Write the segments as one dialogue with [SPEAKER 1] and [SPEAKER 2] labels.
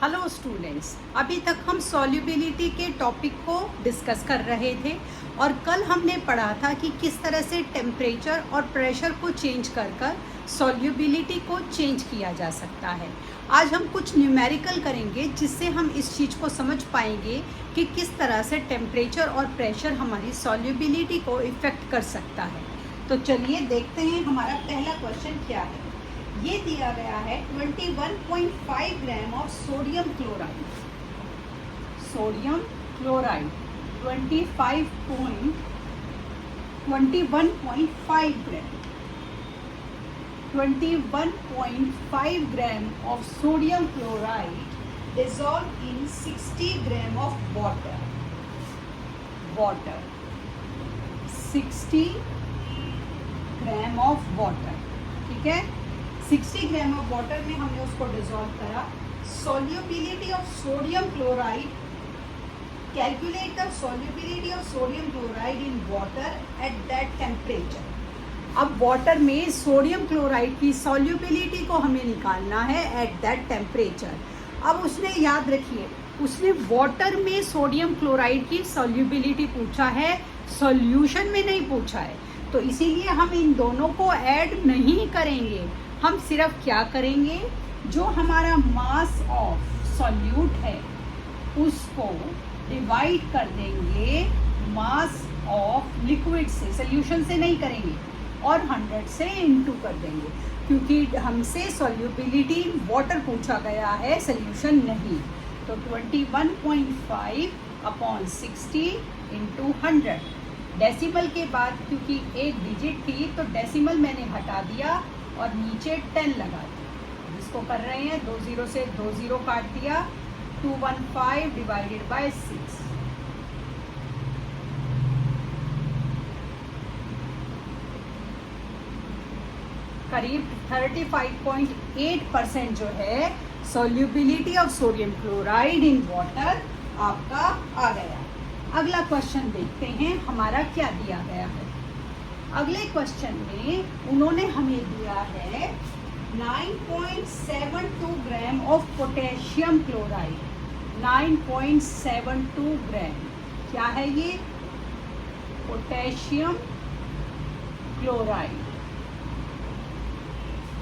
[SPEAKER 1] Hello students, अभी तक हम सॉल्युबिलिटी के टॉपिक को डिस्कस कर रहे थे और कल हमने पढ़ा था कि किस तरह से टेम्परेचर और प्रेशर को चेंज कर कर सॉल्युबिलिटी को चेंज किया जा सकता है। आज हम कुछ न्यूमेरिकल करेंगे जिससे हम इस चीज़ को समझ पाएंगे कि किस तरह से टेम्परेचर और प्रेशर हमारी सॉल्युबिलिटी को इफ़ेक्ट कर सकता है। तो चलिए देखते हैं हमारा पहला क्वेश्चन क्या है। ये दिया गया है 21.5 gram of sodium chloride. Sodium chloride 21.5 gram 21.5 gram of sodium chloride dissolved in 60 gram of water 60 gram of water. ठीक है, 60 ग्राम ऑफ वाटर में हमने उसको डिसॉल्व करा। Solubility of sodium chloride, calculate the solubility of sodium chloride in water at that temperature. अब water में sodium chloride की solubility को हमें निकालना है एट दैट टेम्परेचर। अब उसने, याद रखिए, उसने वाटर में सोडियम क्लोराइड की सॉल्युबिलिटी पूछा है, सॉल्यूशन में नहीं पूछा है। तो इसीलिए हम इन दोनों को ऐड नहीं करेंगे। हम सिर्फ क्या करेंगे, जो हमारा मास ऑफ सॉल्यूट है उसको डिवाइड कर देंगे मास ऑफ लिक्विड से, सॉल्यूशन से नहीं करेंगे, और 100 से इनटू कर देंगे, क्योंकि हमसे सॉल्युबिलिटी वाटर पूछा गया है, सॉल्यूशन नहीं। तो 21.5 अपॉन 60 इंटू 100। डेसिमल के बाद क्योंकि एक डिजिट थी तो डेसिमल मैंने हटा दिया और नीचे 10 लगा दिया। जिसको कर रहे हैं 2 0 से 2 0 काट दिया। 215 डिवाइडेड बाय 6। करीब 35.8% जो है solubility of sodium chloride in water आपका आ गया। अगला क्वेश्चन देखते हैं हमारा क्या दिया गया है। अगले क्वेश्चन में उन्होंने हमें दिया है 9.72 ग्राम ऑफ पोटेशियम क्लोराइड। 9.72 ग्राम क्या है ये? Potassium chloride.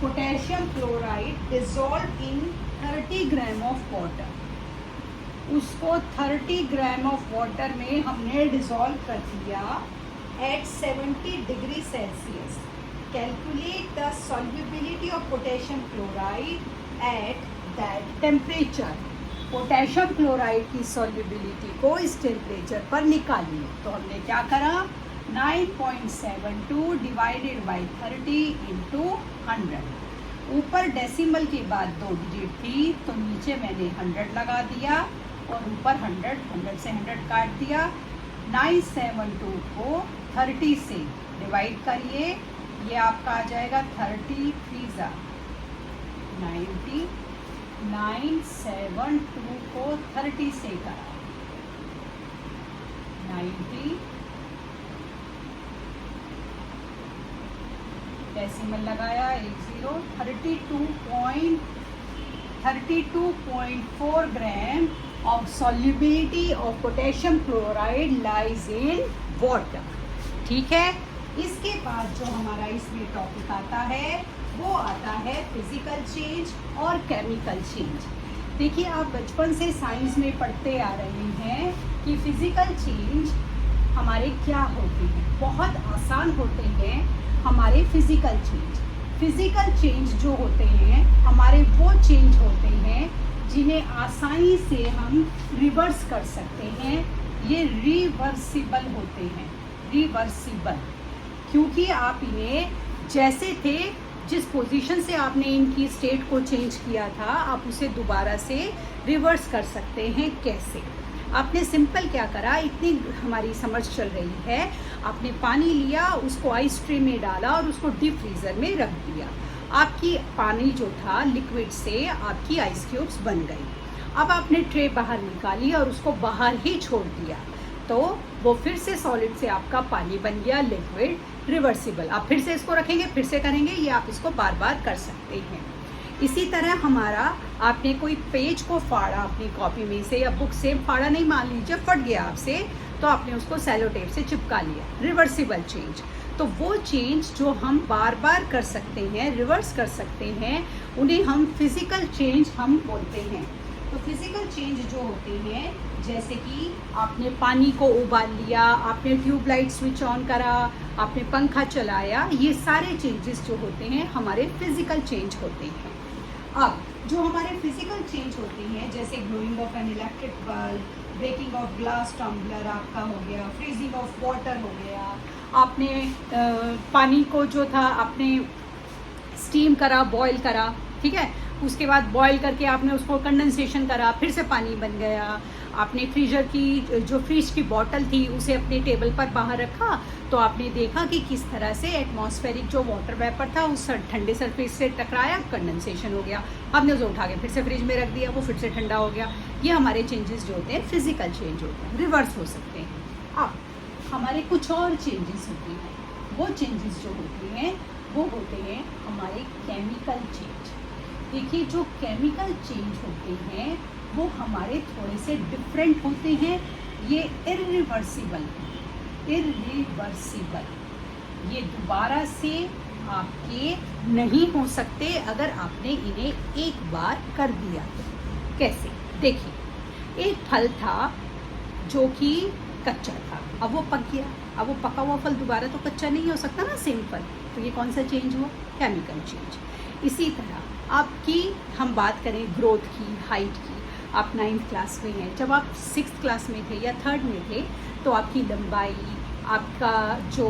[SPEAKER 1] Potassium chloride dissolve in 30 gram of water. उसको 30 ग्राम ऑफ वाटर में हमने डिसॉल्व कर दिया at 70 degree Celsius. Calculate the solubility of potassium chloride at that temperature. Potassium chloride की solubility को इस टेम्परेचर पर निकालिए। तो हमने क्या करा, 9.72 डिवाइडेड बाई 30 इंटू 100। ऊपर डेसिमल के बाद 2 डिजिट थी तो नीचे मैंने 100 लगा दिया और ऊपर 100 से 100 काट दिया। 972 को 30 से डिवाइड करिए, ये आपका आ जाएगा 30 3 90। 972 को 30 से करा 90, डेसिमल लगाया 10। 32.4 ग्राम of solubility of potassium chloride lies in water। ठीक है, इसके बाद जो हमारा इसमें टॉपिक आता है वो आता है फिजिकल चेंज और केमिकल चेंज। देखिए, आप बचपन से साइंस में पढ़ते आ रहे हैं कि फिजिकल चेंज हमारे क्या होते हैं, बहुत आसान होते हैं हमारे फिजिकल चेंज। फिजिकल चेंज जो होते हैं हमारे वो चेंज होते हैं जिन्हें आसानी से हम रिवर्स कर सकते हैं। ये रिवर्सिबल होते हैं, रिवर्सिबल, क्योंकि आप इन्हें जैसे थे, जिस पोजीशन से आपने इनकी स्टेट को चेंज किया था, आप उसे दोबारा से रिवर्स कर सकते हैं। कैसे? आपने सिंपल क्या करा, इतनी हमारी समझ चल रही है, आपने पानी लिया, उसको आइस ट्रे में डाला और उसको डीप फ्रीज़र में रख दिया। आपकी पानी जो था लिक्विड से आपकी आइस क्यूब्स बन गई। अब आपने ट्रे बाहर निकाली और उसको बाहर ही छोड़ दिया, तो वो फिर से सॉलिड से आपका पानी बन गया लिक्विड, रिवर्सिबल। आप फिर से इसको रखेंगे, फिर से करेंगे, ये आप इसको बार बार कर सकते हैं। इसी तरह हमारा आपने कोई पेज को फाड़ा अपनी कॉपी में से या बुक से फाड़ा नहीं, मान लीजिए फट गया आपसे, तो आपने उसको सेलो टेप से चिपका लिया, रिवर्सिबल चेंज। तो वो चेंज जो हम बार बार कर सकते हैं, रिवर्स कर सकते हैं, उन्हें हम फिजिकल चेंज हम बोलते हैं। तो फिजिकल चेंज जो होते हैं, जैसे कि आपने पानी को उबाल लिया, आपने ट्यूबलाइट स्विच ऑन करा, आपने पंखा चलाया, ये सारे चेंजेस जो होते हैं हमारे फिजिकल चेंज होते हैं। अब जो हमारे फिजिकल चेंज होते हैं, जैसे glowing of an electric bulb, breaking of glass tumbler आपका हो गया, फ्रीजिंग ऑफ वाटर हो गया, आपने पानी को जो था आपने स्टीम करा, बॉईल करा, ठीक है, उसके बाद बॉईल करके आपने उसको कंडेंसेशन करा, फिर से पानी बन गया, आपने फ्रीजर की जो फ्रिज की बॉटल थी उसे अपने टेबल पर बाहर रखा, तो आपने देखा कि किस तरह से एटमॉस्फेरिक जो वाटर वेपर था उस ठंडे सरफेस से टकराया, कंडेंसेशन हो गया, आपने उसे उठा के फिर से फ्रिज में रख दिया, वो फिर से ठंडा हो गया। ये हमारे चेंजेस जो होते हैं फिजिकल चेंज होते हैं, रिवर्स हो सकते हैं। अब हमारे कुछ और चेंजेस होते हैं, वो चेंजेस जो होते हैं वो होते हैं हमारे केमिकल चेंज। देखिए, जो केमिकल चेंज होते हैं वो हमारे थोड़े से डिफरेंट होते हैं, ये इरिवर्सिबल, ये दोबारा से आपके नहीं हो सकते अगर आपने इन्हें एक बार कर दिया तो। कैसे? देखिए, एक फल था जो कि कच्चा था, अब वो पक गया, अब वो पका हुआ फल दोबारा तो कच्चा नहीं हो सकता ना, सेम फल, तो ये कौन सा चेंज हुआ? Chemical change. इसी तरह आपकी हम बात करें ग्रोथ की, हाइट की, आप 9th क्लास में हैं, जब आप 6th क्लास में थे या 3rd में थे तो आपकी लंबाई, आपका जो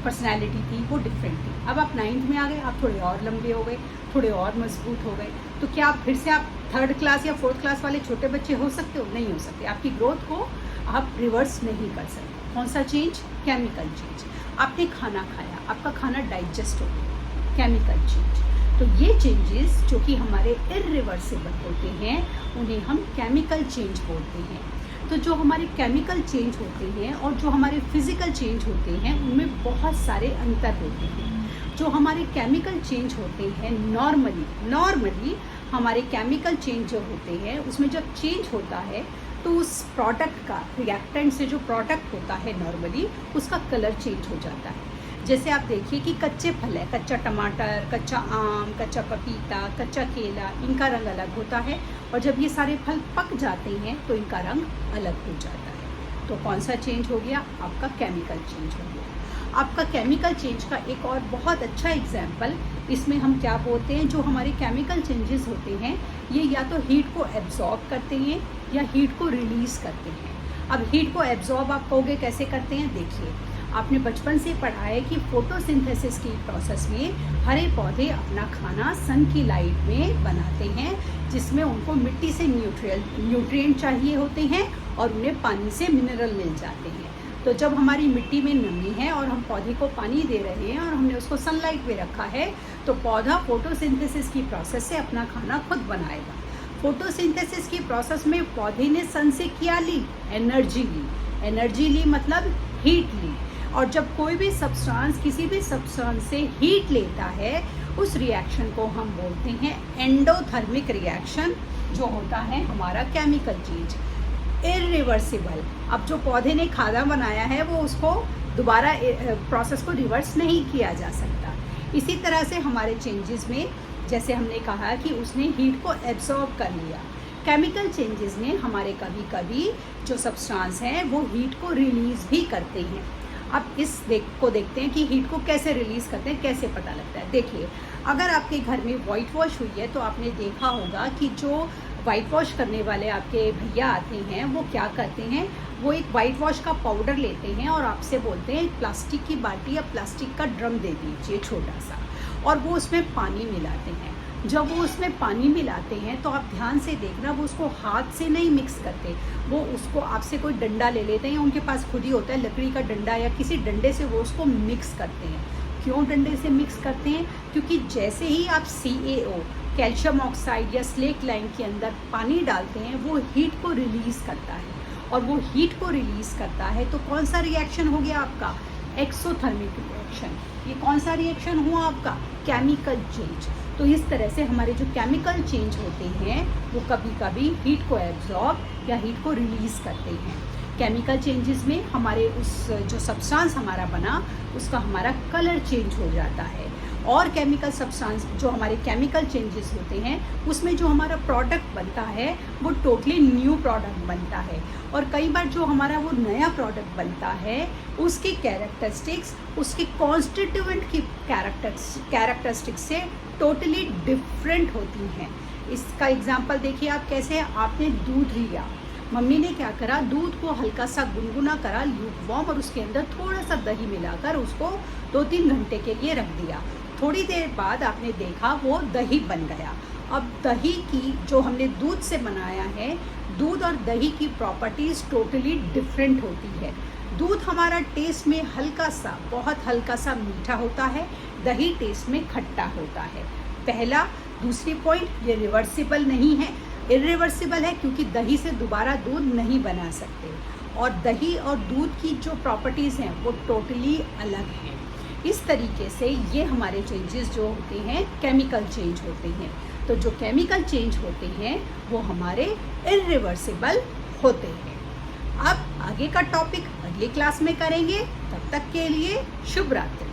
[SPEAKER 1] पर्सनैलिटी थी वो डिफरेंट थी। अब आप 9th में आ गए, आप थोड़े और लंबे हो गए, थोड़े और मजबूत हो गए, तो क्या आप फिर से आप 3rd क्लास या 4th क्लास वाले छोटे बच्चे हो सकते हो? नहीं हो सकते। आपकी ग्रोथ को आप रिवर्स नहीं कर सकते। कौन सा चेंज? Chemical change. आपने खाना खाया, आपका खाना डाइजेस्ट हो गया, केमिकल चेंज। तो ये चेंजेस जो कि हमारे इरिवर्सिबल होते हैं उन्हें हम केमिकल चेंज बोलते हैं। तो जो हमारे केमिकल चेंज होते हैं और जो हमारे फिजिकल चेंज होते हैं उनमें बहुत सारे अंतर होते हैं। जो हमारे केमिकल चेंज होते हैं नॉर्मली हमारे केमिकल चेंज जो होते हैं उसमें जब चेंज होता है तो उस प्रोडक्ट का, रिएक्टेंट से जो प्रोडक्ट होता है नॉर्मली उसका कलर चेंज हो जाता है। जैसे आप देखिए कि कच्चे फल है, कच्चा टमाटर, कच्चा आम, कच्चा पपीता, कच्चा केला, इनका रंग अलग होता है, और जब ये सारे फल पक जाते हैं तो इनका रंग अलग हो जाता है। तो कौन सा चेंज हो गया? आपका केमिकल चेंज हो गया। आपका केमिकल चेंज का एक और बहुत अच्छा एग्जाम्पल इसमें हम क्या बोलते हैं, जो हमारे केमिकल चेंजेस होते हैं ये या तो हीट को एब्जॉर्ब करते हैं या हीट को रिलीज़ करते हैं। अब हीट को एब्जॉर्ब आप कहोगे कैसे करते हैं? देखिए, आपने बचपन से पढ़ा है कि फोटोसिंथेसिस की प्रोसेस में हरे पौधे अपना खाना सन की लाइट में बनाते हैं, जिसमें उनको मिट्टी से न्यूट्रिएंट चाहिए होते हैं और उन्हें पानी से मिनरल मिल जाते हैं। तो जब हमारी मिट्टी में नमी है और हम पौधे को पानी दे रहे हैं और हमने उसको सनलाइट में रखा है तो पौधा फोटोसिंथेसिस की प्रोसेस से अपना खाना खुद बनाएगा। फोटोसिंथेसिस की प्रोसेस में पौधे ने सन से क्या ली? एनर्जी ली मतलब हीट ली। और जब कोई भी सब्सटेंस किसी भी सब्सटेंस से हीट लेता है उस रिएक्शन को हम बोलते हैं एंडोथर्मिक रिएक्शन, जो होता है हमारा केमिकल चेंज, इरिवर्सिबल। अब जो पौधे ने खाना बनाया है वो उसको दोबारा प्रोसेस को रिवर्स नहीं किया जा सकता। इसी तरह से हमारे चेंजेस में जैसे हमने कहा कि उसने हीट को एब्जॉर्ब कर लिया, केमिकल चेंजेस में हमारे कभी कभी जो सब्सटेंस हैं वो हीट को रिलीज़ भी करते हैं। अब को देखते हैं कि हीट को कैसे रिलीज़ करते हैं, कैसे पता लगता है। देखिए, अगर आपके घर में वाइट वॉश हुई है तो आपने देखा होगा कि जो वाइट वॉश करने वाले आपके भैया आते हैं वो क्या करते हैं, वो एक वाइट वॉश का पाउडर लेते हैं और आपसे बोलते हैं प्लास्टिक की बाल्टी या प्लास्टिक का ड्रम दे दीजिए छोटा सा, और वो उसमें पानी मिलाते हैं। जब वो उसमें पानी मिलाते हैं तो आप ध्यान से देखना, वो उसको हाथ से नहीं मिक्स करते, वो उसको आपसे कोई डंडा ले लेते हैं, उनके पास खुद ही होता है लकड़ी का डंडा या किसी डंडे से वो उसको मिक्स करते हैं। क्यों डंडे से मिक्स करते हैं? क्योंकि जैसे ही आप CaO, कैल्शियम ऑक्साइड या स्लेक लाइम के अंदर पानी डालते हैं वो हीट को रिलीज़ करता है, और वो हीट को रिलीज़ करता है तो कौन सा रिएक्शन हो गया आपका? Exothermic reaction. ये कौन सा रिएक्शन हुआ आपका? Chemical change. तो इस तरह से हमारे जो केमिकल चेंज होते हैं वो कभी कभी हीट को एब्जॉर्ब या हीट को रिलीज़ करते हैं। केमिकल चेंजेस में हमारे उस जो सब्सटेंस हमारा बना उसका हमारा कलर चेंज हो जाता है, और केमिकल सब्सटेंस जो हमारे केमिकल चेंजेस होते हैं उसमें जो हमारा प्रोडक्ट बनता है वो टोटली न्यू प्रोडक्ट बनता है। और कई बार जो हमारा वो नया प्रोडक्ट बनता है उसकी कैरेक्टरिस्टिक्स उसके कॉन्स्टिट्यूएंट की कैरेक्टरिस्टिक्स से टोटली डिफरेंट होती हैं। इसका एग्जांपल देखिए आप कैसे, आपने दूध लिया, मम्मी ने क्या करा, दूध को हल्का सा गुनगुना करा ल्यूकवार्म और उसके अंदर थोड़ा सा दही मिलाकर उसको 2-3 घंटे के लिए रख दिया। थोड़ी देर बाद आपने देखा वो दही बन गया। अब दही की जो हमने दूध से बनाया है, दूध और दही की प्रॉपर्टीज़ टोटली डिफरेंट होती है। दूध हमारा टेस्ट में हल्का सा, बहुत हल्का सा मीठा होता है, दही टेस्ट में खट्टा होता है। पहला। दूसरी पॉइंट, ये रिवर्सिबल नहीं है, इरिवर्सिबल है, क्योंकि दही से दोबारा दूध नहीं बना सकते, और दही और दूध की जो प्रॉपर्टीज़ हैं वो टोटली अलग हैं। इस तरीके से ये हमारे चेंजेस जो होते हैं केमिकल चेंज होते हैं। तो जो केमिकल चेंज होते हैं वो हमारे इरिवर्सिबल होते हैं। अब आगे का टॉपिक अगली क्लास में करेंगे, तब तक के लिए शुभ रात्रि।